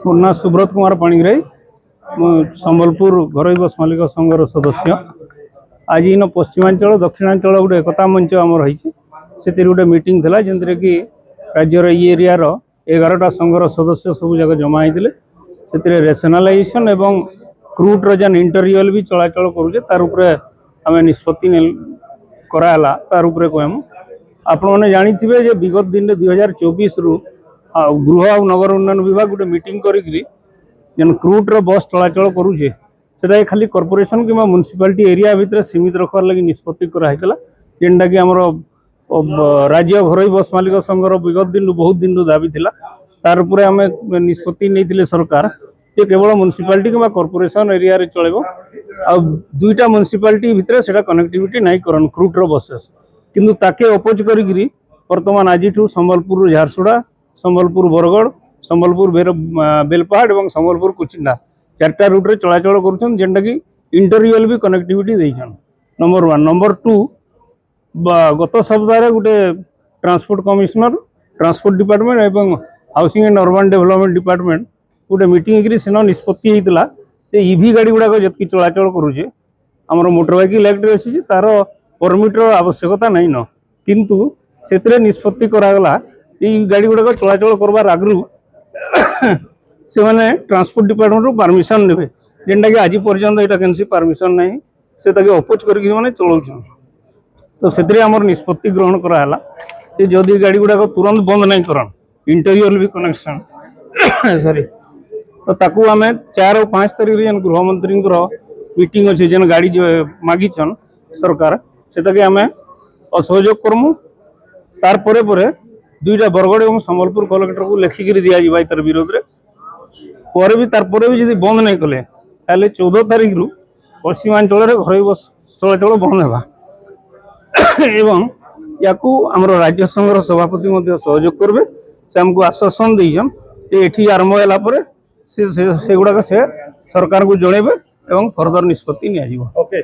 मोर ना सुब्रत कुमार पाणिग्राही संबलपुर घरोई बस मालिक संघर सदस्य। आज इन पश्चिमांचल दक्षिणांचल गोटे एकता मंच आम रही से गोटे मीटिंग थी जंतरे कि राज्यर ये एरिया 11टा संघर सदस्य सब जगह जमा होते से रेशनालाइजेशन एवं क्रूट्र जेन इंटरियल भी चलाचल करुचे तार आम निष्पत्ति कराला तार कहमु। आपण मैंने जानी विगत दिन 2024 रु गृह और नगर उन्नयन विभाग गोटे मीटिंग करी जेन क्रूट्र बस चलाचल करुचे से खाली कॉर्पोरेशन कि म्युनिसिपालिटी एरिया भितर सीमित रखबार लगी निष्पत्ति कराइला जेनटा कि आमर राज्य घरोई बस मालिक संघर विगत दिन बहुत दिन दाबी थिला तार उपरे आम निष्पत्ति नहीं सरकार जे केवल म्युनिसिपालिटी कि कॉर्पोरेशन एरिया रे चलेबो आ दुईटा म्युनिसिपालिटी भितर सेटा कनेक्टिविटी नहीं करन क्रूट्र बसेस किंतु ताके अपोज करी वर्तमान आज संबलपुर झारसुड़ा संबलपुर बरगढ़ संबलपुर बेलपहाड़ और संबलपुर कुचिंडा 4टा रूट्रे चलाचल करुछन जेनटा कि इंटरियल भी कनेक्टिविटी देइछन। नंबर 1 नंबर 2 गत सप्ताह गोटे ट्रांसपोर्ट कमिश्नर ट्रांसपोर्ट डिपार्टमेंट एवं housing and urban development department गोटे मीटिंग करी सेन निष्पत्ति होता ईवी गाड़ी गुड़ाक जी चलाचल करुचे आमर मोटर व्हीकल एक्ट अच्छी तार परमिटर आवश्यकता नहीं न किंतु से निष्पत्ति करागला गाड़ी गुड़ाक चलाचल करवार आगु से मैंने ट्रांसपोर्ट डिपार्टमेंट परमिशन ने जेनटा कि आज पर्यंत यहाँ कैंसी परमिशन नहीं से अपोज करके चलाऊन तो से आमर निष्पत्ति ग्रहण कराला जदि गाड़ी गुड़ाक तुरंत बंद नहीं करन इंटरियल भी कनेक्शन सॉरी तो ताकू आम 4 और 5 तारीख जेन गृहमंत्री मीटिंग अच्छे जेन गाड़ी मागिछन सरकार से आम असहयोग करमु तार परे दुईटा बरगढ़ और संबलपुर कलेक्टर को लेखिक दिजाई तार विरोध में भी तार भी जब बंद नहीं कले 14 तारीख रु पश्चिमांचल घरोई बस चलाचल बंद होगा एवं या आमर राज्य संघर सभापति सहयोग करेंगे से आमको आश्वासन देन ये आरंभ है से गुड़ाक से सरकार को जनइबे एवं फर्दर निष्पत्ति नि।